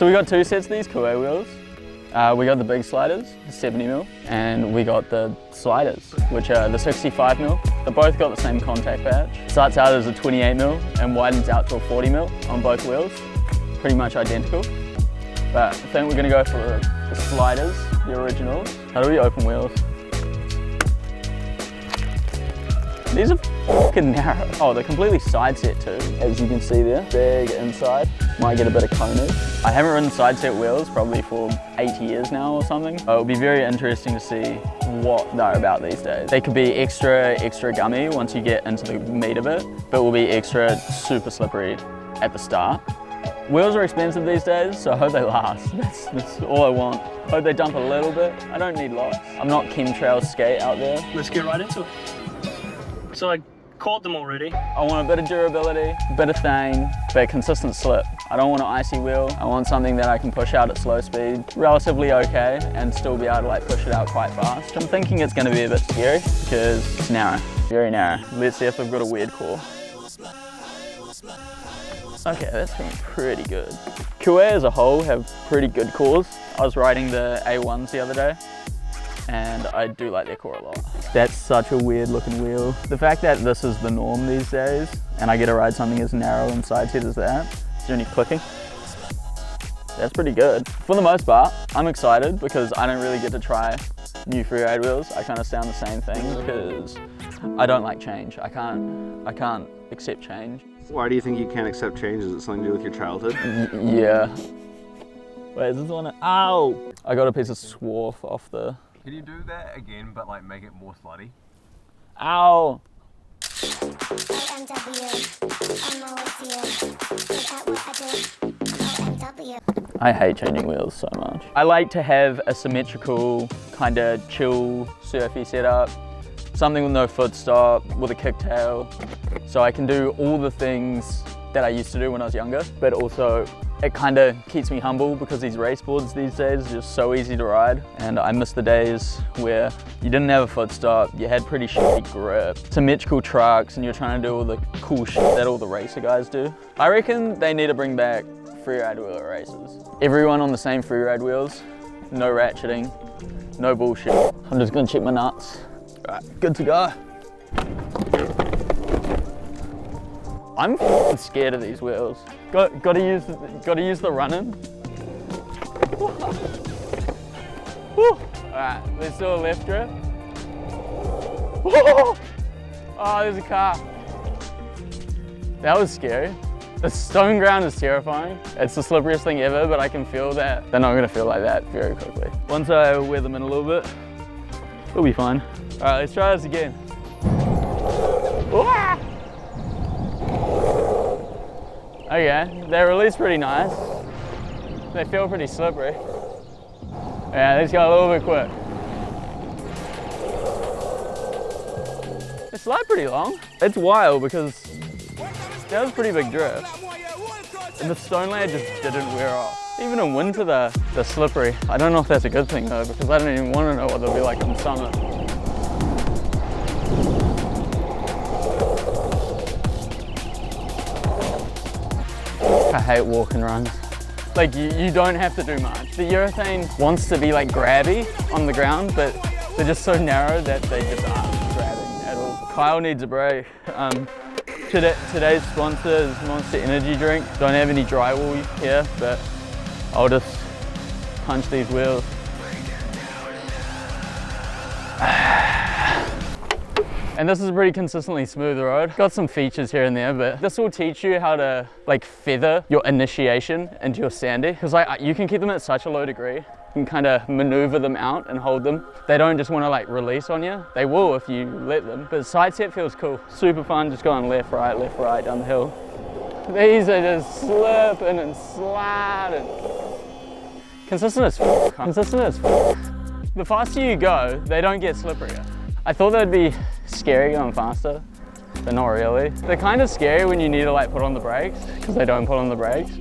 So we got two sets of these Cuei wheels. We got the big sliders, 70mm, and we got the sliders, which are the 65mm. They both got the same contact patch. Starts out as a 28mm and widens out to a 40mm on both wheels. Pretty much identical. But I think we're gonna go for the sliders, the originals. How do we open wheels? These are fucking narrow. Oh, they're completely side set too, as you can see there. Big inside. Might get a bit of conage. I haven't ridden side set wheels probably for 8 years now or something. It'll be very interesting to see what they're about these days. They could be extra gummy once you get into the meat of it, but will be extra super slippery at the start. Wheels are expensive these days, so I hope they last. That's all I want. Hope they dump a little bit. I don't need lots. I'm not chemtrail skate out there. Let's get right into it. So I caught them already. I want a bit of durability, a bit of thang, but consistent slip. I don't want an icy wheel. I want something that I can push out at slow speed, relatively okay, and still be able to like push it out quite fast. I'm thinking it's going to be a bit scary because it's narrow, very narrow. Let's see if they've got a weird core. Okay, that's been pretty good. Cuei as a whole have pretty good cores. I was riding the A1s the other day, and I do like their core a lot. That's such a weird looking wheel. The fact that this is the norm these days, and I get to ride something as narrow and side set as that, is there any clicking? That's pretty good. For the most part, I'm excited because I don't really get to try new freeride wheels. I kind of sound the same thing because I don't like change. I can't accept change. Why do you think you can't accept change? Is it something to do with your childhood? Yeah. Wait, is this one? Ow! I got a piece of swarf off the... Can you do that again, but like make it more slutty? Ow! I hate changing wheels so much. I like to have a symmetrical, kind of chill, surfy setup. Something with no foot stop, with a kicktail. So I can do all the things that I used to do when I was younger, but also it kind of keeps me humble because these race boards these days are just so easy to ride. And I miss the days where you didn't have a foot stop, you had pretty shitty grip, symmetrical trucks, and you're trying to do all the cool shit that all the racer guys do. I reckon they need to bring back freeride wheel races. Everyone on the same freeride wheels, no ratcheting, no bullshit. I'm just gonna check my nuts. All right, good to go. I'm f***ing scared of these wheels. Gotta use the run-in. All right, let's do a left drift. Oh, there's a car. That was scary. The stone ground is terrifying. It's the slipperiest thing ever, but I can feel that they're not gonna feel like that very quickly. Once I wear them in a little bit, it'll be fine. All right, let's try this again. Okay, they release pretty nice. They feel pretty slippery. Yeah, these go a little bit quick. They slide pretty long. It's wild because that was a pretty big drift. And the stone layer just didn't wear off. Even in winter, they're slippery. I don't know if that's a good thing though, because I don't even want to know what they'll be like in summer. I hate walk and runs. Like you don't have to do much. The urethane wants to be like grabby on the ground, but they're just so narrow that they just aren't grabbing at all. Kyle needs a break. Today's sponsor is Monster Energy Drink. Don't have any drywall here, but I'll just punch these wheels. And this is a pretty consistently smooth road. Got some features here and there, but this will teach you how to like feather your initiation into your sandy. Because like you can keep them at such a low degree. You can kind of maneuver them out and hold them. They don't just want to like release on you. They will if you let them. But side set feels cool. Super fun, just going left, right down the hill. These are just slipping and sliding. Consistent as fuck. Consistent as fuck. The faster you go, they don't get slipperier. I thought that'd be scary going faster, but not really. They're kind of scary when you need to like put on the brakes, because they don't put on the brakes.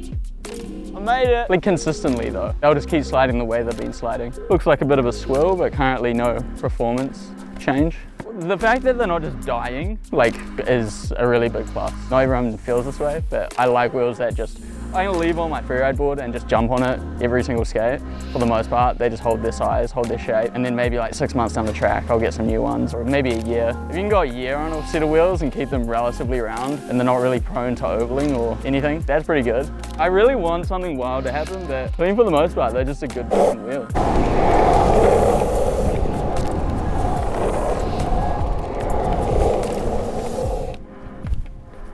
I made it! Like consistently though. They'll just keep sliding the way they've been sliding. Looks like a bit of a swill, but currently no performance change. The fact that they're not just dying, like, is a really big plus. Not everyone feels this way, but I like wheels that just I can leave on my freeride board and just jump on it every single skate. For the most part, they just hold their size, hold their shape, and then maybe like 6 months down the track, I'll get some new ones, or maybe a year. If you can go a year on a set of wheels and keep them relatively round, and they're not really prone to ovaling or anything, that's pretty good. I really want something wild to happen, but I think for the most part, they're just a good fucking wheel.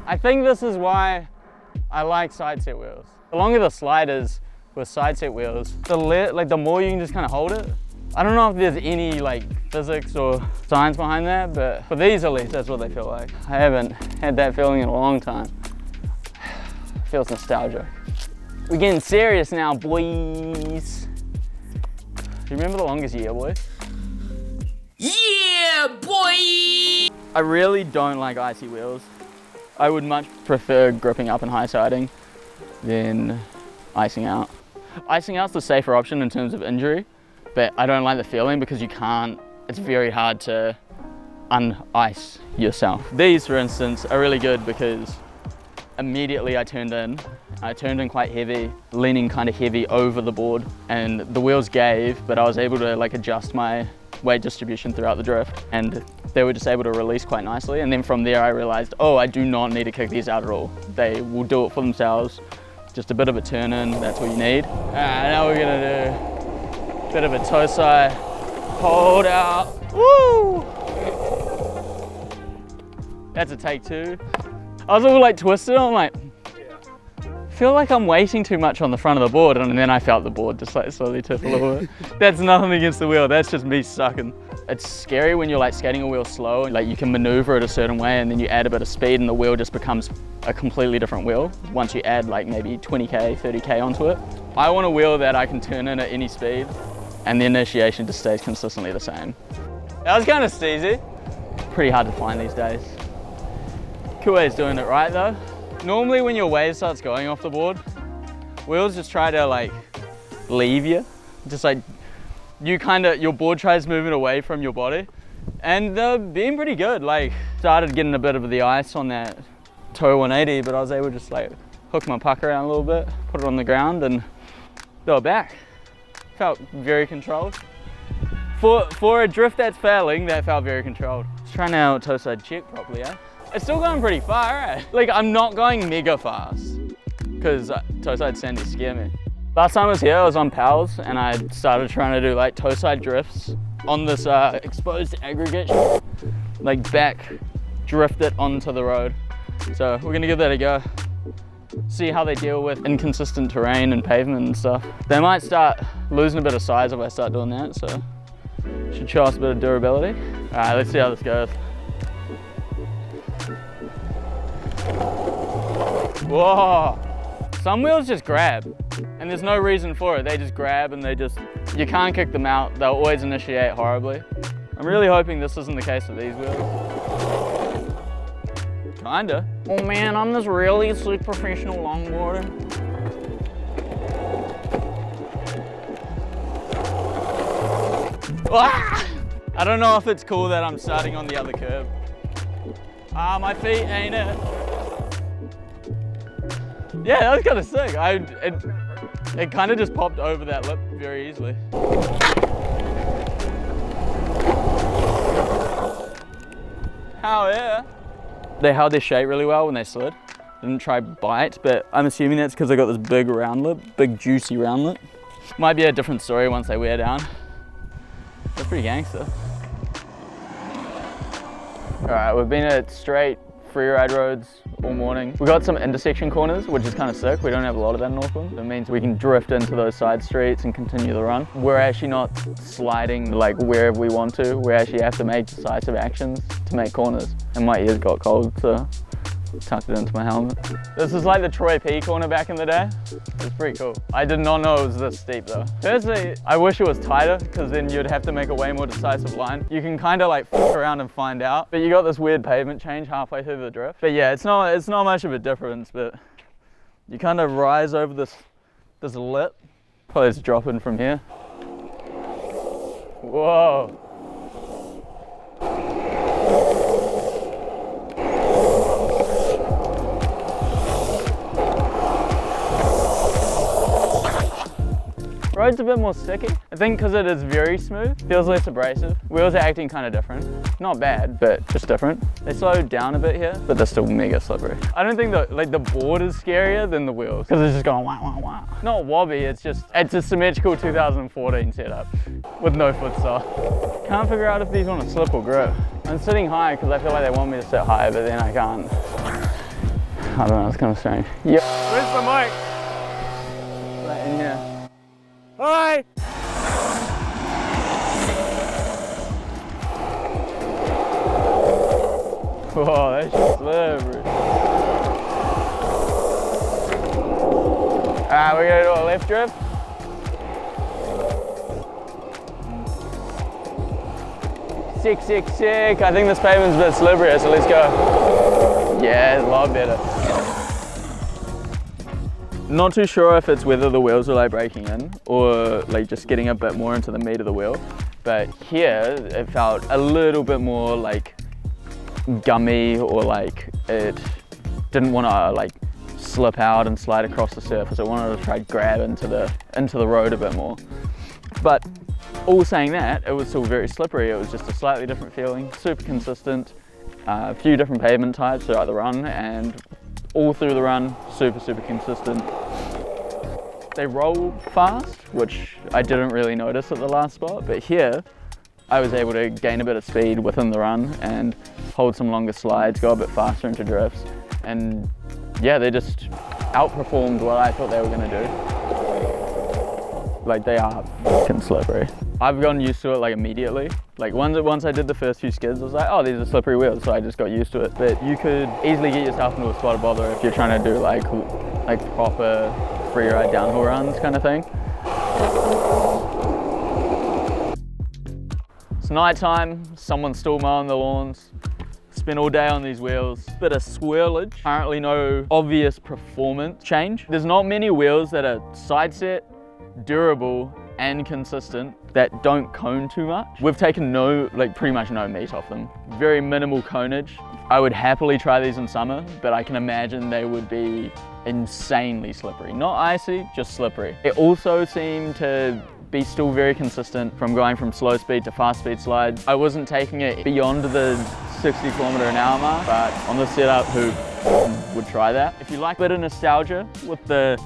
I think this is why I like side set wheels. The longer the sliders with side set wheels, the more you can just kind of hold it. I don't know if there's any like physics or science behind that, but for these at least, that's what they feel like. I haven't had that feeling in a long time. It feels nostalgic. We're getting serious now, boys. Do you remember the longest year, boys? Yeah, boy! I really don't like icy wheels. I would much prefer gripping up and high siding than icing out. Icing out's the safer option in terms of injury, but I don't like the feeling because you can't, it's very hard to un-ice yourself. These, for instance, are really good because immediately I turned in quite heavy, leaning kind of heavy over the board, and the wheels gave, but I was able to like adjust my weight distribution throughout the drift, and they were just able to release quite nicely. And then from there I realized, oh, I do not need to kick these out at all. They will do it for themselves. Just a bit of a turn in, that's what you need. Now we're gonna do a bit of a toe side, hold out, woo! That's a take two. I was all like twisted, I'm like, I feel like I'm waiting too much on the front of the board, and then I felt the board just like slowly tip a little bit. That's nothing against the wheel, that's just me sucking. It's scary when you're like skating a wheel slow, like you can maneuver it a certain way and then you add a bit of speed and the wheel just becomes a completely different wheel once you add like maybe 20K, 30K onto it. I want a wheel that I can turn in at any speed and the initiation just stays consistently the same. That was kind of steezy. Pretty hard to find these days. Cuei's doing it right though. Normally when your wave starts going off the board, wheels just try to like leave you. Just like your board tries moving away from your body. And they're being pretty good. Like started getting a bit of the ice on that toe 180, but I was able to just like hook my puck around a little bit, put it on the ground and go back. Felt very controlled. For a drift that's failing, that felt very controlled. Let's try now toe side check properly, eh? It's still going pretty far, right? Like I'm not going mega fast because toe side sandies scare me. Last time I was here, I was on Pals and I started trying to do like toe side drifts on this exposed aggregate, like back drift it onto the road. So we're gonna give that a go. See how they deal with inconsistent terrain and pavement and stuff. They might start losing a bit of size if I start doing that, so should show us a bit of durability. All right, let's see how this goes. Whoa! Some wheels just grab, and there's no reason for it. They just grab and you can't kick them out. They'll always initiate horribly. I'm really hoping this isn't the case with these wheels. Kinda. Oh man, I'm this really sick professional longboarder. Ah! I don't know if it's cool that I'm starting on the other curb. Ah, my feet ain't it. Yeah, that was kind of sick. It kind of just popped over that lip very easily. Hell yeah. They held their shape really well when they slid. Didn't try bite, but I'm assuming that's because they got this big round lip, big juicy round lip. Might be a different story once they wear down. They're pretty gangster. All right, we've been at straight freeride roads all morning. We got some intersection corners, which is kind of sick. We don't have a lot of that in Auckland. It means we can drift into those side streets and continue the run. We're actually not sliding like wherever we want to. We actually have to make decisive actions to make corners. And my ears got cold, so tucked it into my helmet. This is like the Troy P corner back in the day. It's pretty cool. I did not know it was this steep though. Personally, I wish it was tighter because then you'd have to make a way more decisive line. You can kind of like fuck around and find out, but you got this weird pavement change halfway through the drift. But yeah, it's not much of a difference, but you kind of rise over this lip. Probably just drop in from here. Whoa. road's a bit more sticky. I think because it is very smooth, feels less abrasive. Wheels are acting kind of different. Not bad, but just different. They slowed down a bit here, but they're still mega slippery. I don't think the board is scarier than the wheels because it's just going wah, wah, wah. Not wobbly, it's a symmetrical 2014 setup with no footstall. Can't figure out if these want to slip or grip. I'm sitting high because I feel like they want me to sit high, but then I can't. I don't know, it's kind of strange. Yep. Where's the mic? Right in here. Hi! Whoa, that's just slippery. Alright, we're gonna do a left drift. Sick, sick, sick. I think this pavement's a bit slippery, so let's go. Yeah, it's a lot better. Not too sure if it's whether the wheels are like breaking in or like just getting a bit more into the meat of the wheel. But here, it felt a little bit more like gummy, or like it didn't want to like slip out and slide across the surface. It wanted to try grab into the road a bit more. But all saying that, it was still very slippery. It was just a slightly different feeling, super consistent, a few different pavement types throughout the run, and all through the run, super, super consistent. They roll fast, which I didn't really notice at the last spot, but here, I was able to gain a bit of speed within the run and hold some longer slides, go a bit faster into drifts, and yeah, they just outperformed what I thought they were gonna do. Like, they are fucking slippery. I've gotten used to it like immediately. Like once I did the first few skids, I was like, oh, these are slippery wheels, so I just got used to it. But you could easily get yourself into a spot of bother if you're trying to do like proper freeride downhill runs kind of thing. It's nighttime, someone's still mowing the lawns. Spent all day on these wheels. Bit of swirlage, apparently no obvious performance change. There's not many wheels that are side set, durable, and consistent that don't cone too much. We've taken pretty much no meat off them. Very minimal conage. I would happily try these in summer, but I can imagine they would be insanely slippery. Not icy, just slippery. It also seemed to be still very consistent from going from slow speed to fast speed slides. I wasn't taking it beyond the 60 km/h mark, but on the setup, who would try that? If you like a bit of nostalgia with the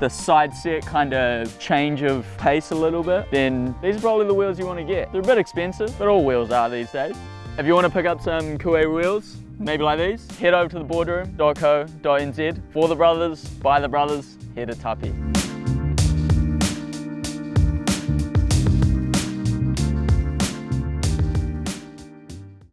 side set kind of change of pace a little bit, then these are probably the wheels you want to get. They're a bit expensive, but all wheels are these days. If you want to pick up some Cuei wheels, maybe like these, head over to theboardroom.co.nz. For the brothers, by the brothers, head to Tapi.